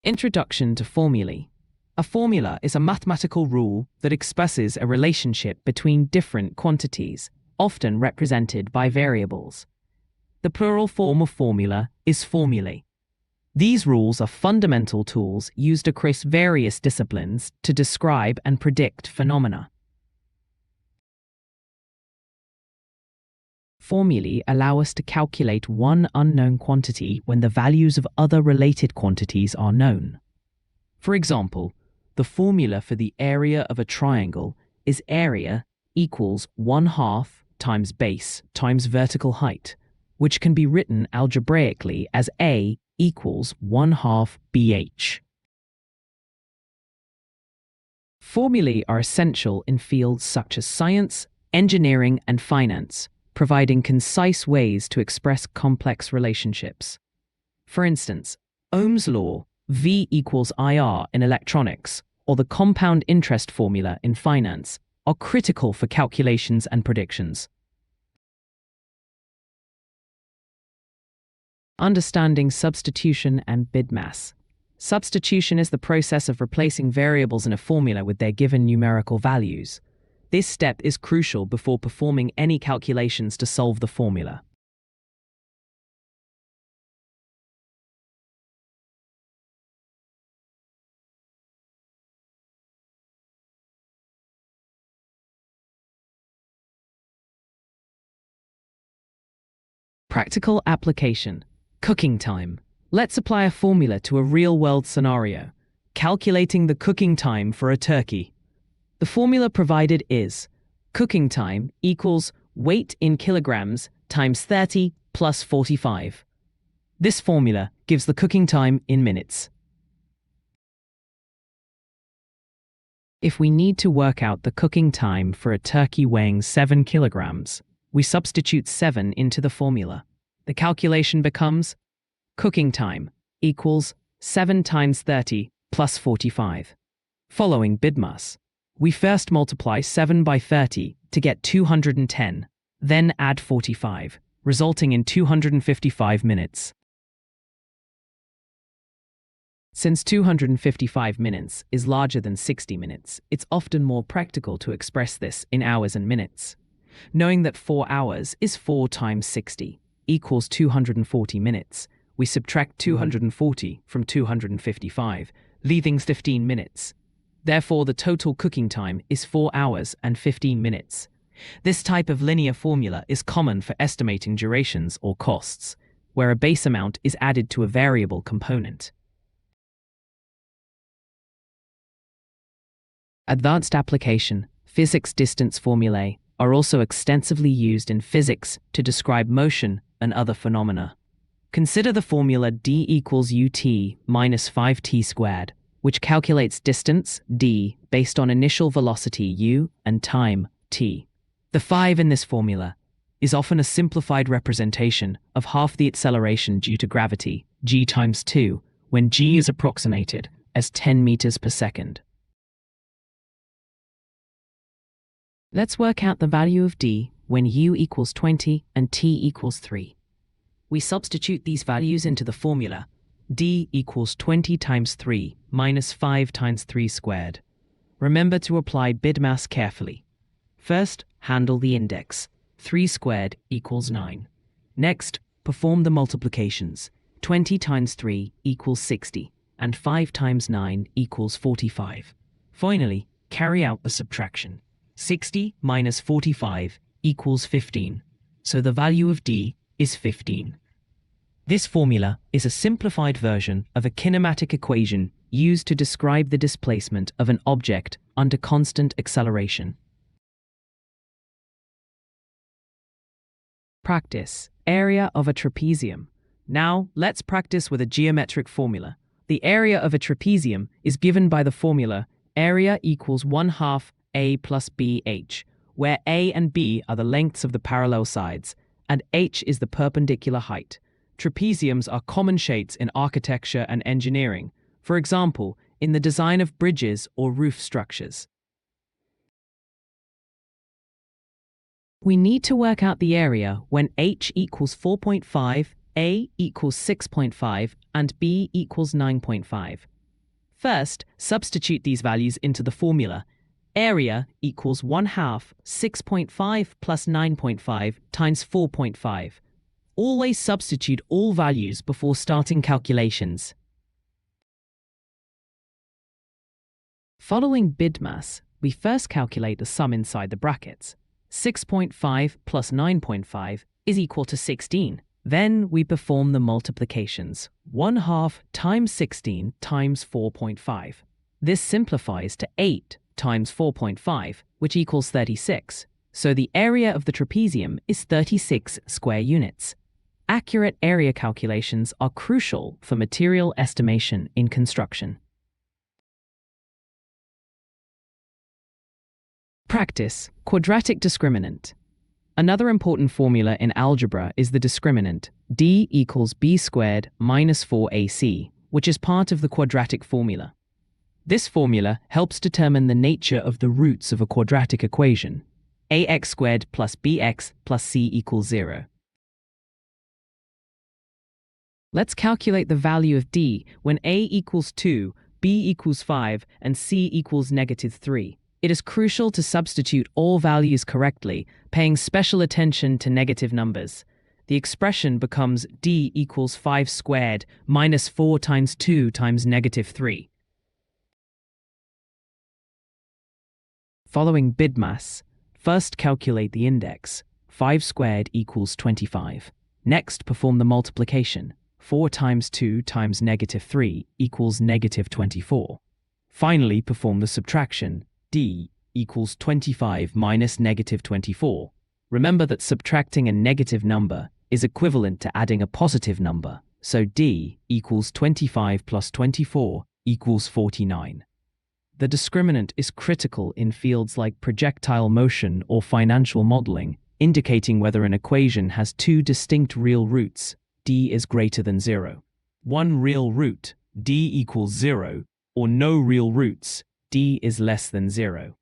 Introduction to Formulae. A formula is a mathematical rule that expresses a relationship between different quantities, often represented by variables. The plural form of formula is formulae. These rules are fundamental tools used across various disciplines to describe and predict phenomena. Formulae allow us to calculate one unknown quantity when the values of other related quantities are known. For example, the formula for the area of a triangle is area equals 1/2 times base times vertical height, which can be written algebraically as A equals 1/2 BH. Formulae are essential in fields such as science, engineering, and finance, providing concise ways to express complex relationships. For instance, Ohm's law, V equals IR in electronics, or the compound interest formula in finance, are critical for calculations and predictions. Understanding substitution and BIDMAS. Substitution is the process of replacing variables in a formula with their given numerical values. This step is crucial before performing any calculations to solve the formula. Practical application. Cooking time. Let's apply a formula to a real-world scenario, calculating the cooking time for a turkey. The formula provided is cooking time equals weight in kilograms times 30 plus 45. This formula gives the cooking time in minutes. If we need to work out the cooking time for a turkey weighing 7 kilograms, we substitute 7 into the formula. The calculation becomes cooking time equals 7 times 30 plus 45. Following BIDMAS, we first multiply 7 by 30 to get 210, then add 45, resulting in 255 minutes. Since 255 minutes is larger than 60 minutes, it's often more practical to express this in hours and minutes. Knowing that 4 hours is 4 times 60 equals 240 minutes, we subtract 240 from 255, leaving 15 minutes. Therefore, the total cooking time is 4 hours and 15 minutes. This type of linear formula is common for estimating durations or costs, where a base amount is added to a variable component. Advanced application. Physics distance formulae are also extensively used in physics to describe motion and other phenomena. Consider the formula d equals ut minus 5t squared, which calculates distance, d, based on initial velocity, u, and time, t. The 5 in this formula is often a simplified representation of half the acceleration due to gravity, g times 2, when g is approximated as 10 meters per second. Let's work out the value of d when u equals 20 and t equals 3. We substitute these values into the formula. D equals 20 times 3 minus 5 times 3 squared. Remember to apply BIDMAS carefully. First, handle the index. 3 squared equals 9. Next, perform the multiplications. 20 times 3 equals 60, and 5 times 9 equals 45. Finally, carry out the subtraction. 60 minus 45 equals 15, so the value of d is 15. This formula is a simplified version of a kinematic equation used to describe the displacement of an object under constant acceleration. Practice. Area of a trapezium. Now, let's practice with a geometric formula. The area of a trapezium is given by the formula area equals 1/2 a plus bh, where a and b are the lengths of the parallel sides, and h is the perpendicular height. Trapeziums are common shapes in architecture and engineering, for example, in the design of bridges or roof structures. We need to work out the area when h equals 4.5, a equals 6.5, and b equals 9.5. First, substitute these values into the formula. Area equals 1/2 6.5 plus 9.5 times 4.5. Always substitute all values before starting calculations. Following BIDMAS, we first calculate the sum inside the brackets. 6.5 plus 9.5 is equal to 16. Then we perform the multiplications. 1/2 times 16 times 4.5. This simplifies to 8 times 4.5, which equals 36. So the area of the trapezium is 36 square units. Accurate area calculations are crucial for material estimation in construction. Practice: quadratic discriminant. Another important formula in algebra is the discriminant, d equals b squared minus 4ac, which is part of the quadratic formula. This formula helps determine the nature of the roots of a quadratic equation. Ax squared plus bx plus c equals 0. Let's calculate the value of d when a equals 2, b equals 5, and c equals -3. It is crucial to substitute all values correctly, paying special attention to negative numbers. The expression becomes d equals 5 squared minus 4 times 2 times -3. Following BIDMAS, first calculate the index. 5 squared equals 25. Next, perform the multiplication. 4 times 2 times -3 equals -24. Finally, perform the subtraction. D equals 25 minus -24. Remember that subtracting a negative number is equivalent to adding a positive number, so D equals 25 plus 24 equals 49. The discriminant is critical in fields like projectile motion or financial modeling, indicating whether an equation has two distinct real roots, D is greater than 0. One real root, D equals 0, or no real roots, D is less than 0.